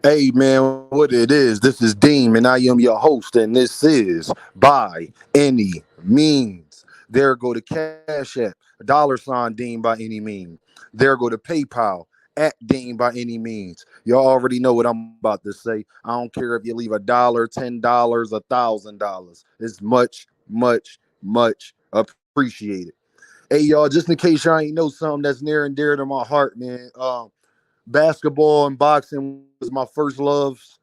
Hey man, what it is? This is Dean, and I am your host, and this is By Any Means. There go the Cash App, $sign Dean by any means. There go the PayPal at Dean by any means. Y'all already know what I'm about to say. I don't care if you leave $1, $10, $1,000. It's much appreciated. Hey y'all, just in case y'all ain't know something that's near and dear to my heart, man. Basketball and boxing was my first loves.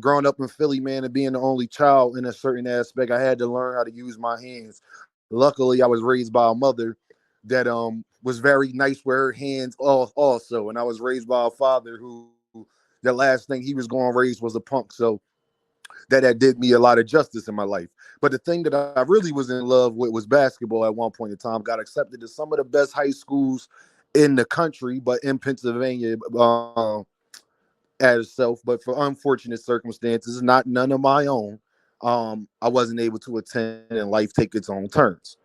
Growing up in Philly, man, and being the only child in a certain aspect, I had to learn how to use my hands. Luckily, I was raised by a mother that was very nice with her hands also, and I was raised by a father who the last thing he was going to raise was a punk. So that did me a lot of justice in my life. But the thing that I really was in love with was basketball at one point in time. Got accepted to some of the best high schools in the country, but in Pennsylvania as self. But for unfortunate circumstances, not none of my own, I wasn't able to attend and life take its own turns.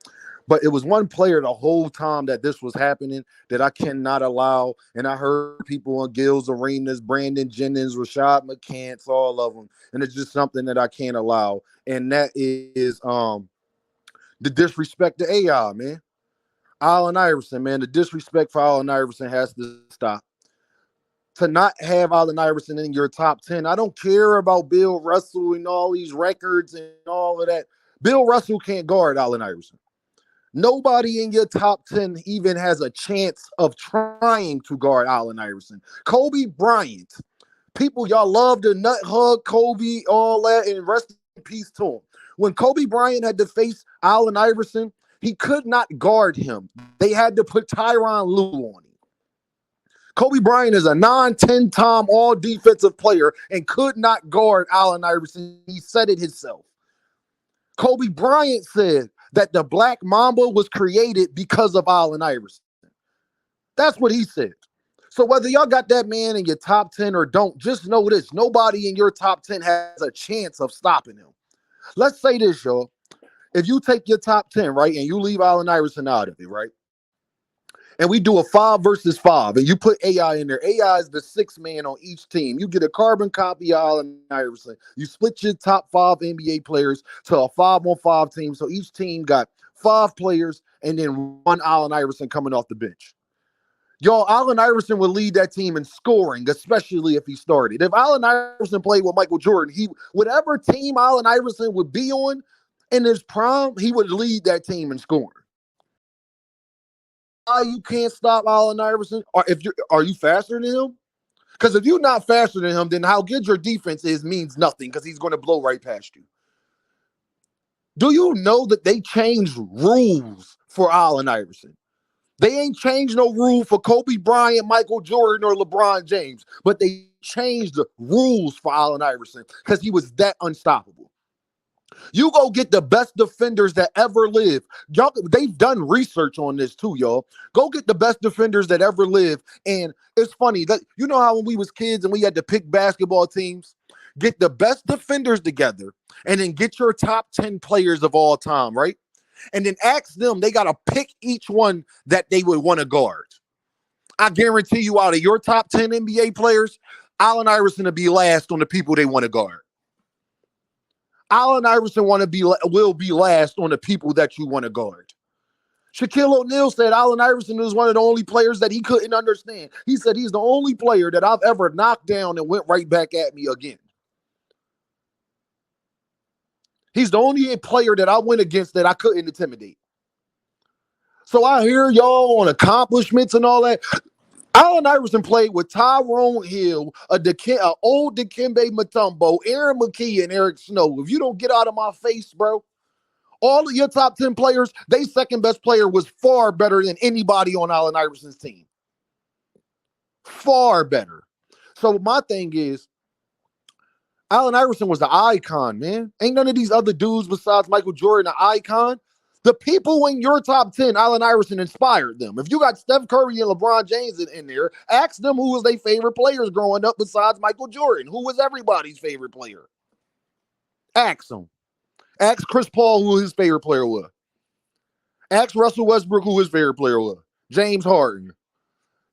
But it was one player the whole time that this was happening that I cannot allow. And I heard people on Gil's Arenas, Brandon Jennings, Rashad McCants, all of them. And it's just something that I can't allow. And that is the disrespect to AI, man. Allen Iverson, man. The disrespect for Allen Iverson has to stop. To not have Allen Iverson in your top 10. I don't care about Bill Russell and all these records and all of that. Bill Russell can't guard Allen Iverson. Nobody in your top 10 even has a chance of trying to guard Allen Iverson. Kobe Bryant. People, y'all love to nut hug Kobe, all that, and rest in peace to him. When Kobe Bryant had to face Allen Iverson, he could not guard him. They had to put Tyronn Lue on him. Kobe Bryant is a 9-10 time all defensive player and could not guard Allen Iverson. He said it himself. Kobe Bryant said that the Black Mamba was created because of Allen Iverson. That's what he said. So whether y'all got that man in your top 10 or don't, just know this. Nobody in your top 10 has a chance of stopping him. Let's say this, y'all. If you take your top 10, right, and you leave Allen Iverson out of it, right? And we do a 5 versus 5, and you put AI in there. AI is the sixth man on each team. You get a carbon copy of Allen Iverson. You split your top 5 NBA players to a 5-on-5 team. So each team got 5 players and then one Allen Iverson coming off the bench. Y'all, Allen Iverson would lead that team in scoring, especially if he started. If Allen Iverson played with Michael Jordan, he whatever team Allen Iverson would be on in his prime, he would lead that team in scoring. Why you can't stop Allen Iverson? Or if you are you faster than him? Because if you're not faster than him, then how good your defense is means nothing because he's going to blow right past you. Do you know that they changed rules for Allen Iverson? They ain't changed no rule for Kobe Bryant, Michael Jordan, or LeBron James, but they changed the rules for Allen Iverson because he was that unstoppable. You go get the best defenders that ever lived. Y'all, they've done research on this too, y'all. Go get the best defenders that ever lived. And it's funny that you know how when we was kids and we had to pick basketball teams, get the best defenders together, and then get your top 10 players of all time, right? And then ask them, they gotta pick each one that they would want to guard. I guarantee you, out of your top 10 NBA players, Allen Iverson will be last on the people they want to guard. Allen Iverson will be last on the people that you want to guard. Shaquille O'Neal said Allen Iverson was one of the only players that he couldn't understand. He said he's the only player that I've ever knocked down and went right back at me again. He's the only player that I went against that I couldn't intimidate. So I hear y'all on accomplishments and all that. Allen Iverson played with Tyrone Hill, a old Dikembe Mutombo, Aaron McKee, and Eric Snow. If you don't get out of my face, bro, all of your top 10 players, they second best player was far better than anybody on Allen Iverson's team. Far better. So my thing is, Allen Iverson was the icon, man. Ain't none of these other dudes besides Michael Jordan an icon. The people in your top 10, Allen Iverson inspired them. If you got Steph Curry and LeBron James in there, ask them who was their favorite players growing up besides Michael Jordan. Who was everybody's favorite player? Ask them. Ask Chris Paul who his favorite player was. Ask Russell Westbrook who his favorite player was. James Harden.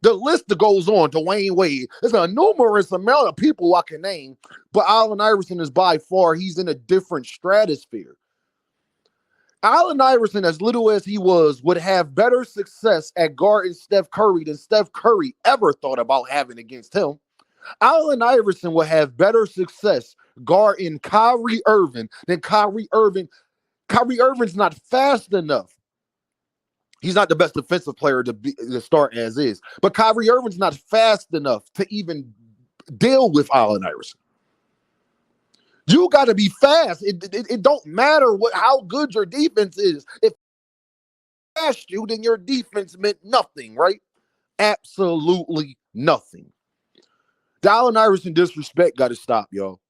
The list goes on. Dwayne Wade. There's a numerous amount of people I can name, but Allen Iverson is by far, he's in a different stratosphere. Allen Iverson, as little as he was, would have better success at guarding Steph Curry than Steph Curry ever thought about having against him. Allen Iverson will have better success guarding Kyrie Irving than Kyrie Irving. Kyrie Irving's not fast enough. He's not the best defensive player to start as is. But Kyrie Irving's not fast enough to even deal with Allen Iverson. You got to be fast. It don't matter how good your defense is. If fast you, then your defense meant nothing, right? Absolutely nothing. The Allen Iverson disrespect got to stop, y'all.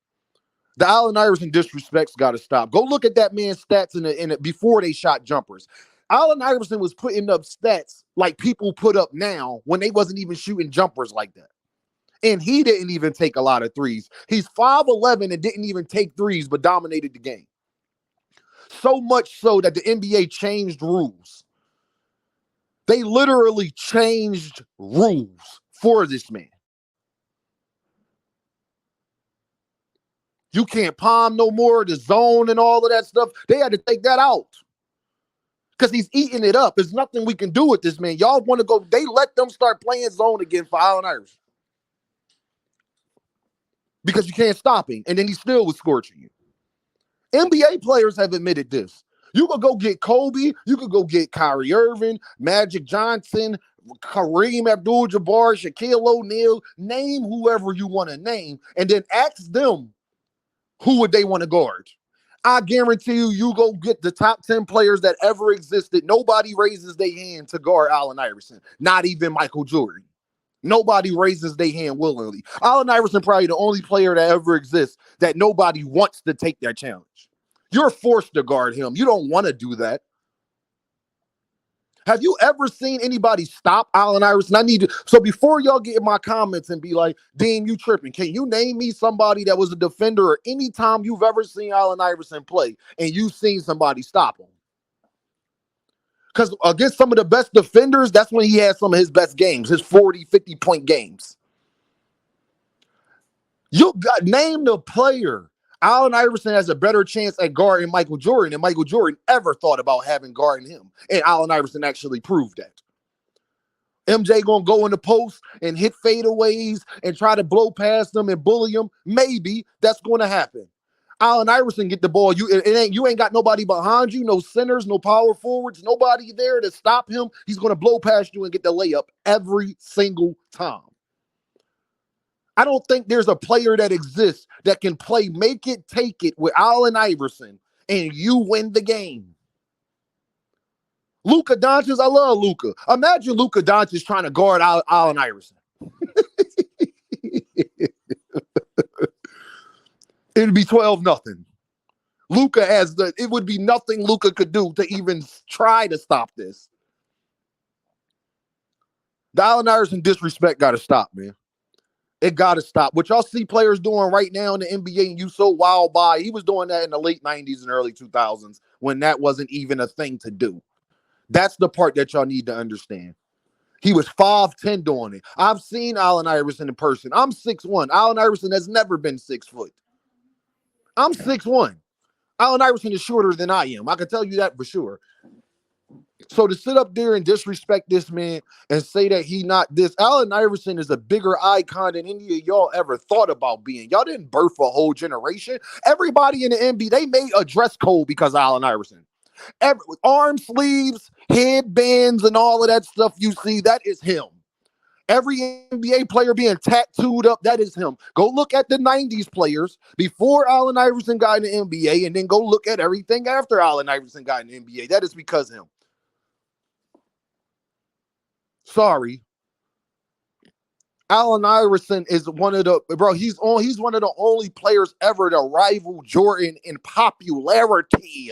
The Allen Iverson disrespect's got to stop. Go look at that man's stats in before they shot jumpers. Allen Iverson was putting up stats like people put up now when they wasn't even shooting jumpers like that. And he didn't even take a lot of threes. He's 5'11" and didn't even take threes, but dominated the game. So much so that the NBA changed rules. They literally changed rules for this man. You can't palm no more, the zone and all of that stuff. They had to take that out. Because he's eating it up. There's nothing we can do with this man. Y'all want to go, they let them start playing zone again for Allen Iverson. Because you can't stop him. And then he still was scorching you. NBA players have admitted this. You could go get Kobe. You could go get Kyrie Irving, Magic Johnson, Kareem Abdul-Jabbar, Shaquille O'Neal. Name whoever you want to name. And then ask them who would they want to guard. I guarantee you go get the top 10 players that ever existed. Nobody raises their hand to guard Allen Iverson. Not even Michael Jordan. Nobody raises their hand willingly. Allen Iverson probably the only player that ever exists that nobody wants to take that challenge. You're forced to guard him. You don't want to do that. Have you ever seen anybody stop Allen Iverson? So before y'all get in my comments and be like, Dean, you tripping. Can you name me somebody that was a defender or any time you've ever seen Allen Iverson play and you've seen somebody stop him? Because against some of the best defenders, that's when he had some of his best games, his 40, 50-point games. You got name the player. Allen Iverson has a better chance at guarding Michael Jordan than Michael Jordan ever thought about having guarding him. And Allen Iverson actually proved that. MJ going to go in the post and hit fadeaways and try to blow past them and bully them. Maybe that's going to happen. Allen Iverson get the ball. You ain't got nobody behind you, no centers, no power forwards, nobody there to stop him. He's going to blow past you and get the layup every single time. I don't think there's a player that exists that can play make it, take it with Allen Iverson and you win the game. Luka Doncic, I love Luka. Imagine Luka Doncic trying to guard Allen Iverson. It'd be 12-0. Luka it would be nothing Luka could do to even try to stop this. The Allen Iverson disrespect got to stop, man. It got to stop. What y'all see players doing right now in the NBA and you so wild by, he was doing that in the late 90s and early 2000s when that wasn't even a thing to do. That's the part that y'all need to understand. He was 5'10" doing it. I've seen Allen Iverson in person. I'm 6'1". Allen Iverson has never been 6 foot. I'm 6'1". Allen Iverson is shorter than I am. I can tell you that for sure. So to sit up there and disrespect this man and say that he not this, Allen Iverson is a bigger icon than any of y'all ever thought about being. Y'all didn't birth a whole generation. Everybody in the NBA, they made a dress code because of Allen Iverson. Arm sleeves, headbands, and all of that stuff you see, that is him. Every NBA player being tattooed up, that is him. Go look at the 90s players before Allen Iverson got in the NBA, and then go look at everything after Allen Iverson got in the NBA. That is because of him. Sorry. Allen Iverson is one of the, he's one of the only players ever to rival Jordan in popularity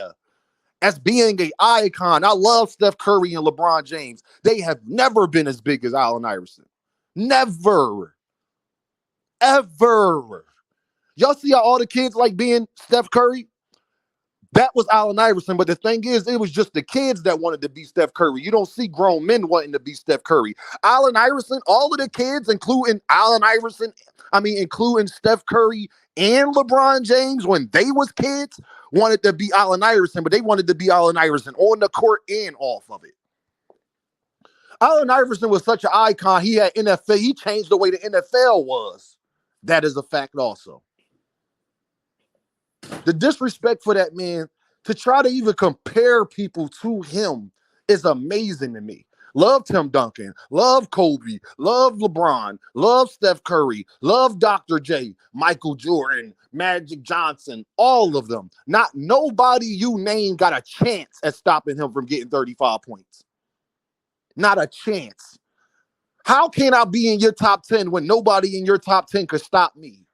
as being an icon. I love Steph Curry and LeBron James. They have never been as big as Allen Iverson. Never. Ever. Y'all see how all the kids like being Steph Curry? That was Allen Iverson. But the thing is, it was just the kids that wanted to be Steph Curry. You don't see grown men wanting to be Steph Curry. Allen Iverson, all of the kids, including Allen Iverson, including Steph Curry and LeBron James, when they was kids, wanted to be Allen Iverson, but they wanted to be Allen Iverson on the court and off of it. Allen Iverson was such an icon. He had NFL. He changed the way the NFL was. That is a fact also. The disrespect for that man, to try to even compare people to him, is amazing to me. Love Tim Duncan, love Kobe, love LeBron, love Steph Curry, love Dr. J, Michael Jordan, Magic Johnson, all of them. Not nobody you name got a chance at stopping him from getting 35 points. Not a chance. How can I be in your top 10 when nobody in your top 10 could stop me?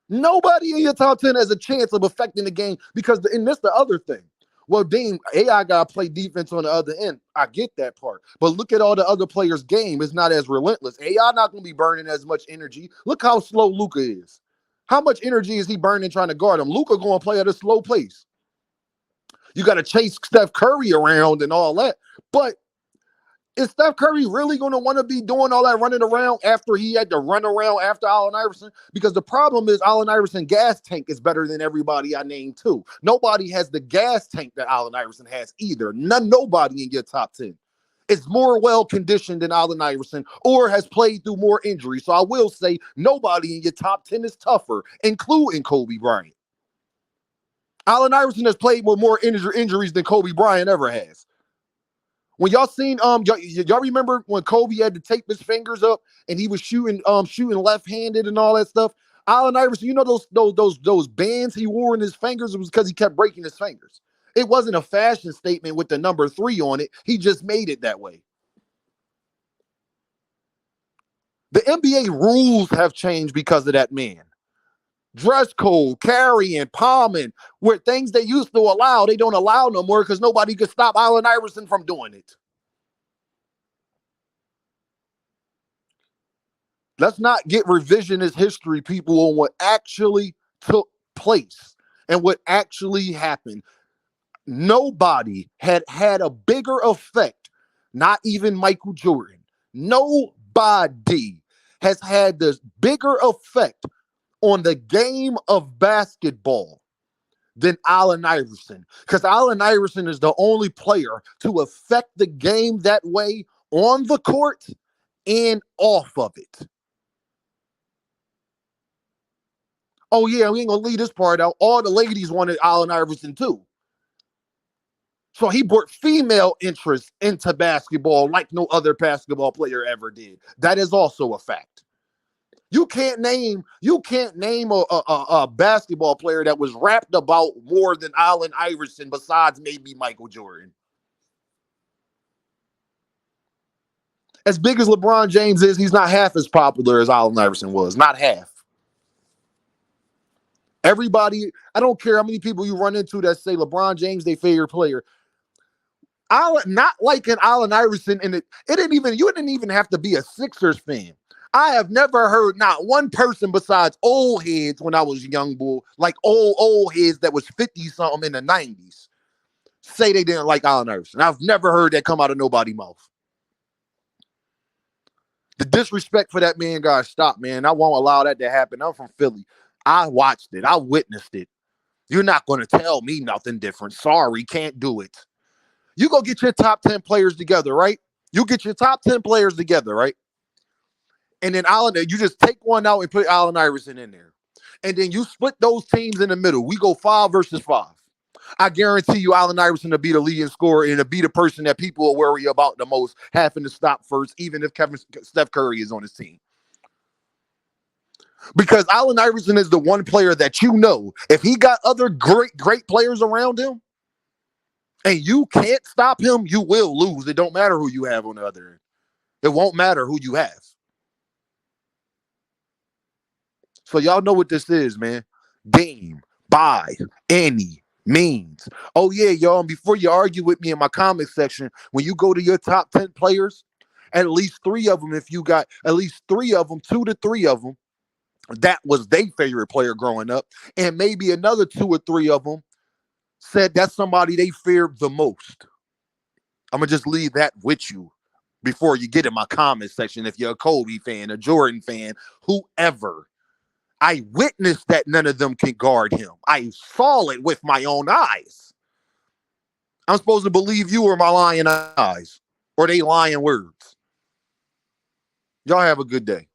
Nobody in your top 10 has a chance of affecting the game because, and that's the other thing. Well, Dean, AI got to play defense on the other end. I get that part. But look at all the other players' game. It's not as relentless. AI not going to be burning as much energy. Look how slow Luka is. How much energy is he burning trying to guard him? Luka going to play at a slow pace. You got to chase Steph Curry around and all that. But is Steph Curry really going to want to be doing all that running around after he had to run around after Allen Iverson? Because the problem is Allen Iverson gas tank is better than everybody I named too. Nobody has the gas tank that Allen Iverson has either. Nobody in your top 10 is more well-conditioned than Allen Iverson or has played through more injuries. So I will say nobody in your top 10 is tougher, including Kobe Bryant. Allen Iverson has played with more injuries than Kobe Bryant ever has. When y'all seen, y'all remember when Kobe had to tape his fingers up and he was shooting left-handed and all that stuff? Allen Iverson, you know those bands he wore in his fingers? It was because he kept breaking his fingers. It wasn't a fashion statement with the number 3 on it. He just made it that way. The NBA rules have changed because of that man. Dress code, carrying, palming, where things they used to allow, they don't allow no more because nobody could stop Allen Iverson from doing it. Let's not get revisionist history, people, on what actually took place and what actually happened. Nobody had a bigger effect, not even Michael Jordan. Nobody has had this bigger effect on the game of basketball than Allen Iverson, because Allen Iverson is the only player to affect the game that way on the court and off of it. Oh yeah, we ain't gonna leave this part out. All the ladies wanted Allen Iverson too. So he brought female interest into basketball like no other basketball player ever did. That is also a fact. You can't name a basketball player that was rapped about more than Allen Iverson besides maybe Michael Jordan. As big as LeBron James is, he's not half as popular as Allen Iverson was. Not half. Everybody, I don't care how many people you run into that say LeBron James their favorite player. Not liking Allen Iverson, and you didn't even have to be a Sixers fan. I have never heard not one person besides old heads when I was young bull, like old heads that was 50-something in the 90s, say they didn't like Allen Iverson. I've never heard that come out of nobody's mouth. The disrespect for that man got to stop, man. I won't allow that to happen. I'm from Philly. I watched it. I witnessed it. You're not going to tell me nothing different. Sorry, can't do it. You go get your top 10 players together, right? You get your top 10 players together, right? And then you just take one out and put Allen Iverson in there. And then you split those teams in the middle. We go 5 versus 5. I guarantee you Allen Iverson will be the leading scorer and to be the person that people will worry about the most, having to stop first, even if Steph Curry is on his team. Because Allen Iverson is the one player that you know, if he got other great players around him, and you can't stop him, you will lose. It don't matter who you have on the other end. It won't matter who you have. So y'all know what this is, man. Game by any means. Oh yeah, y'all. And before you argue with me in my comment section, when you go to your top 10 players, at least 3 of them, if you got at least 3 of them, 2 to 3 of them, that was their favorite player growing up, and maybe another two or three of them said that's somebody they feared the most. I'm gonna just leave that with you before you get in my comment section. If you're a Kobe fan, a Jordan fan, whoever, I witnessed that none of them can guard him. I saw it with my own eyes. I'm supposed to believe you or my lying eyes or they lying words. Y'all have a good day.